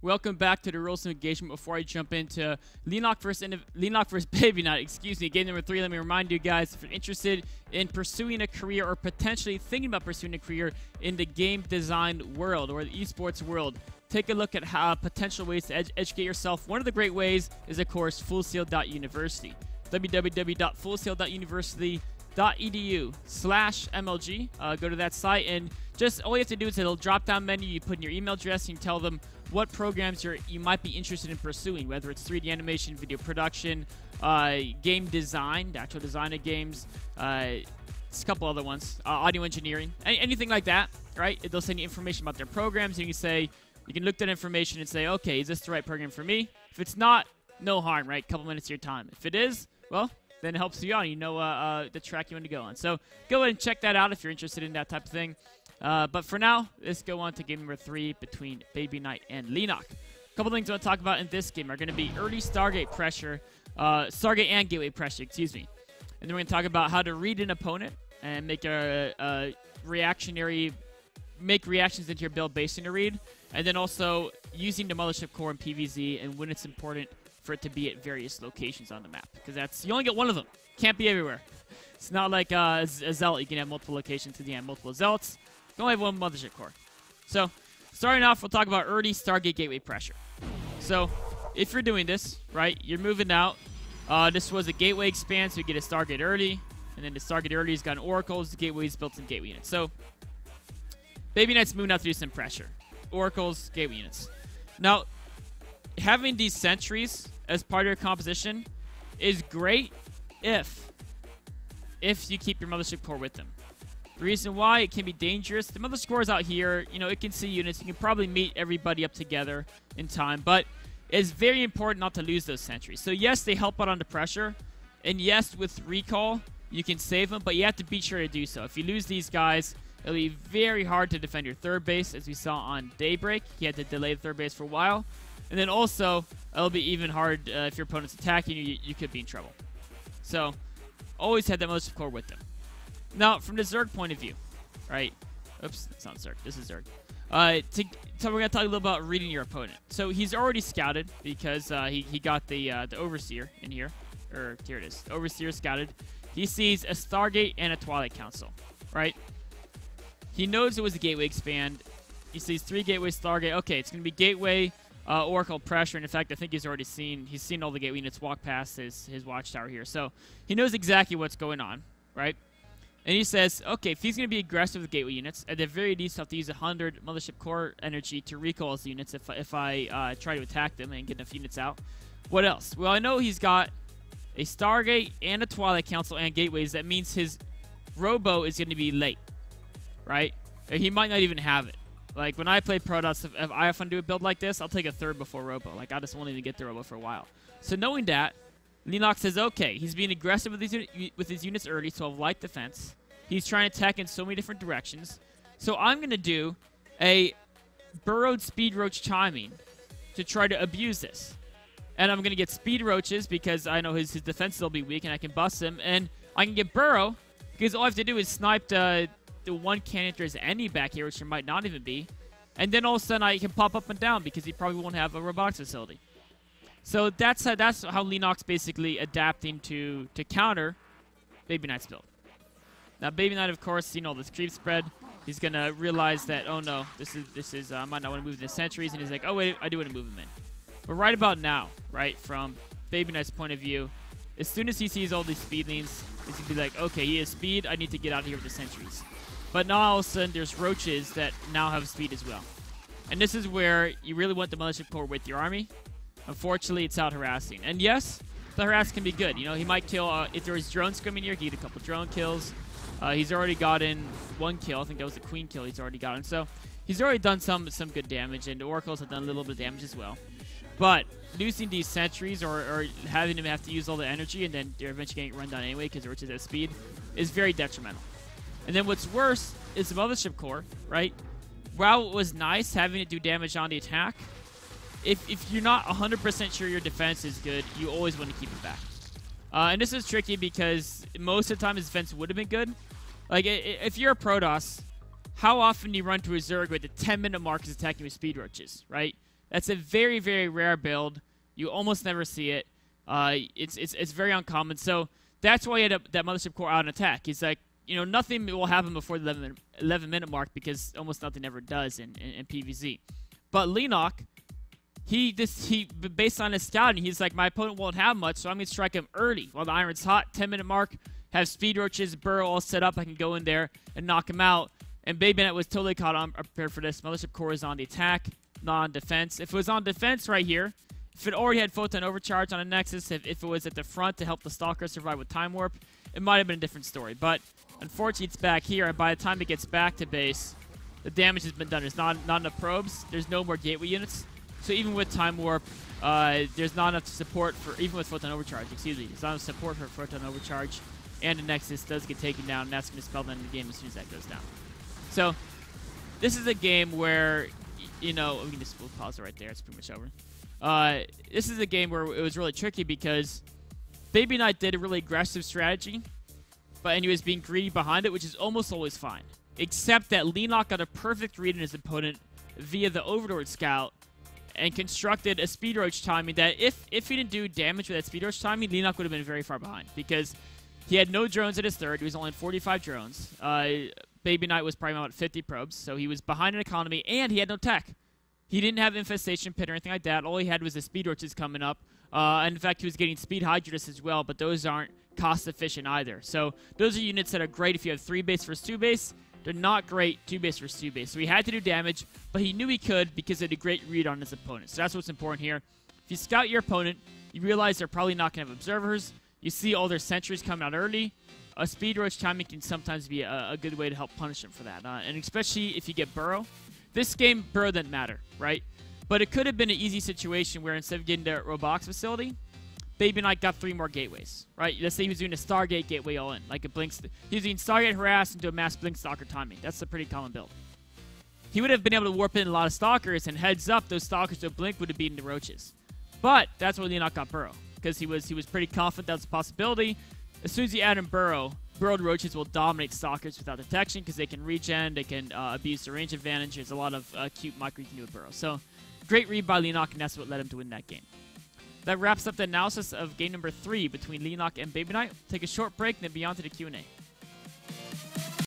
Welcome back to the rules of engagement. Before I jump into Leenock versus BabyKnight, excuse me, game number 3, let me remind you guys, if you're interested in pursuing a career or potentially thinking about pursuing a career in the game design world or the esports world, take a look at how potential ways to educate yourself. One of the great ways is, of course, fullsail.university. www.fullsail.university.edu/MLG. Go to that site, and just all you have to do is it'll drop down menu. You put in your email address, and you tell them what programs you might be interested in pursuing, whether it's 3D animation, video production, game design, the actual design of games, a couple other ones, audio engineering, anything like that, right? They'll send you information about their programs, and you can look at that information and say, okay, is this the right program for me? If it's not, no harm, right? Couple minutes of your time. If it is, well, then it helps you out. You know the track you want to go on. So go ahead and check that out if you're interested in that type of thing. But for now, let's go on to game number 3 between BabyKnight and Leenock. A couple things I want to talk about in this game are going to be early Stargate pressure, Stargate and gateway pressure, excuse me. And then we're going to talk about how to read an opponent and make reactions into your build based on your read. And then also using the mothership core in PvZ and when it's important for it to be at various locations on the map. Because you only get one of them. Can't be everywhere. It's not like a zealot. You can have multiple locations because you have multiple zealots. You only have one mothership core. So, starting off, we'll talk about early Stargate gateway pressure. So, if you're doing this, right, you're moving out. This was a gateway expand, so you get a Stargate early. And then the Stargate early has got an oracles, the gateway's built in gateway units. So, BabyKnight's moving out to do some pressure. Oracles, gateway units. Now, having these sentries as part of your composition is great if you keep your mothership core with them. The reason why it can be dangerous, the mothership core is out here, you know, it can see units, you can probably meet everybody up together in time, but it's very important not to lose those sentries. So yes, they help out under pressure, and yes, with recall, you can save them, but you have to be sure to do so. If you lose these guys, it'll be very hard to defend your third base, as we saw on Daybreak. He had to delay the third base for a while. And then also, it'll be even hard if your opponent's attacking you, you could be in trouble. So, always have that mothership core with them. Now, from the Zerg point of view, right? Oops, that's not Zerg. This is Zerg. So we're going to talk a little about reading your opponent. So, he's already scouted because he got the Overseer in here. Or, here it is. The Overseer scouted. He sees a Stargate and a Twilight Council, right? He knows it was a gateway expand. He sees 3 gateway Stargate. Okay, it's going to be gateway, Oracle pressure, and in fact, I think he's seen all the gateway units walk past his watchtower here. So he knows exactly what's going on, right? And he says, okay, if he's going to be aggressive with gateway units, at the very least, I'll have to use 100 mothership core energy to recall his units if I try to attack them and get enough units out. What else? Well, I know he's got a Stargate and a Twilight Council and gateways. That means his Robo is going to be late, right? He might not even have it. Like, when I play Protoss, if I have fun to do a build like this, I'll take a third before Robo. Like, I just won't even get the Robo for a while. So knowing that, Leenock says, okay, he's being aggressive with his units early, so I've light defense. He's trying to attack in so many different directions. So I'm going to do a burrowed speed roach chiming to try to abuse this. And I'm going to get speed roaches because I know his defenses will be weak and I can bust him. And I can get burrow because all I have to do is snipe the one cannon if there's any back here, which there might not even be. And then all of a sudden I can pop up and down because he probably won't have a robotics facility. So that's how Leenock's basically adapting to counter BabyKnight's build. Now BabyKnight, of course, seen all this creep spread. He's gonna realize that, oh no, this is I might not want to move the sentries, and he's like, oh wait, I do want to move him in. But right about now, right, from BabyKnight's point of view, as soon as he sees all these speed lanes, he's gonna be like, okay, he has speed, I need to get out of here with the sentries. But now all of a sudden there's roaches that now have speed as well. And this is where you really want the mothership core with your army. Unfortunately, it's out harassing. And yes, the harass can be good. You know, he might kill, if there was drones coming here, he get a couple drone kills. He's already gotten 1 kill. I think that was the queen kill he's already gotten. So he's already done some good damage, and the oracles have done a little bit of damage as well. But losing these sentries or having him have to use all the energy and then they're eventually getting run down anyway because the roaches have speed is very detrimental. And then what's worse is the mothership core, right? While it was nice having it do damage on the attack, if you're not 100% sure your defense is good, you always want to keep it back. And this is tricky because most of the time his defense would have been good. Like, if you're a Protoss, how often do you run to a Zerg with the 10-minute mark is attacking with speed roaches, right? That's a very, very rare build. You almost never see it. It's very uncommon. So that's why he had that Mothership Core out in attack. He's like, you know, nothing will happen before the 11-minute mark because almost nothing ever does in PvZ. But Leenock, he based on his scouting, he's like, my opponent won't have much, so I'm going to strike him early while the iron's hot. 10-minute mark, have speed roaches, burrow all set up. I can go in there and knock him out. And BabyKnight was totally caught unprepared for this. Mothership Core is on the attack, not on defense. If it was on defense right here, if it already had Photon Overcharge on a Nexus, if it was at the front to help the Stalker survive with Time Warp, it might have been a different story. But unfortunately, it's back here, and by the time it gets back to base, the damage has been done. There's not enough probes. There's no more gateway units. So even with Time Warp, there's not enough support for, even with Photon Overcharge, excuse me, there's not enough support for Photon Overcharge, and the Nexus does get taken down, and that's going to spell the end of the game as soon as that goes down. So this is a game where, you know, we'll pause it right there. It's pretty much over. This is a game where it was really tricky because BabyKnight did a really aggressive strategy, and he was being greedy behind it, which is almost always fine. Except that Leenock got a perfect read on his opponent via the Overlord Scout and constructed a Speed Roach timing that if he didn't do damage with that Speed Roach timing, Leenock would have been very far behind because he had no drones at his third. He was only in 45 drones. BabyKnight was probably about 50 probes, so he was behind in economy, and he had no tech. He didn't have Infestation Pit or anything like that. All he had was the Speed Roaches coming up. And in fact, he was getting Speed Hydras as well, but those aren't cost-efficient either. So those are units that are great if you have 3 base versus 2 base. They're not great 2 base versus 2 base. So he had to do damage, but he knew he could because he had a great read on his opponent. So that's what's important here. If you scout your opponent, you realize they're probably not going to have observers. You see all their sentries coming out early. A Speed Roach timing can sometimes be a good way to help punish them for that. And especially if you get Burrow. This game, Burrow doesn't matter, right? But it could have been an easy situation where instead of getting the Roblox facility, BabyKnight got 3 more gateways, right? Let's say he was doing a Stargate gateway all in, like a Blink. He was doing Stargate Harass into a Mass Blink Stalker timing. That's a pretty common build. He would have been able to warp in a lot of Stalkers, and heads up, those Stalkers to Blink would have beaten the Roaches. But that's where Leenock got Burrow, because he was pretty confident that was a possibility. As soon as you add in Burrow, Burrowed Roaches will dominate Stalkers without detection because they can regen, they can abuse the range advantage. There's a lot of cute micro you can do with Burrow. So, great read by Leenock, and that's what led him to win that game. That wraps up the analysis of game number 3 between Leenock and BabyKnight. Take a short break and then be on to the Q&A.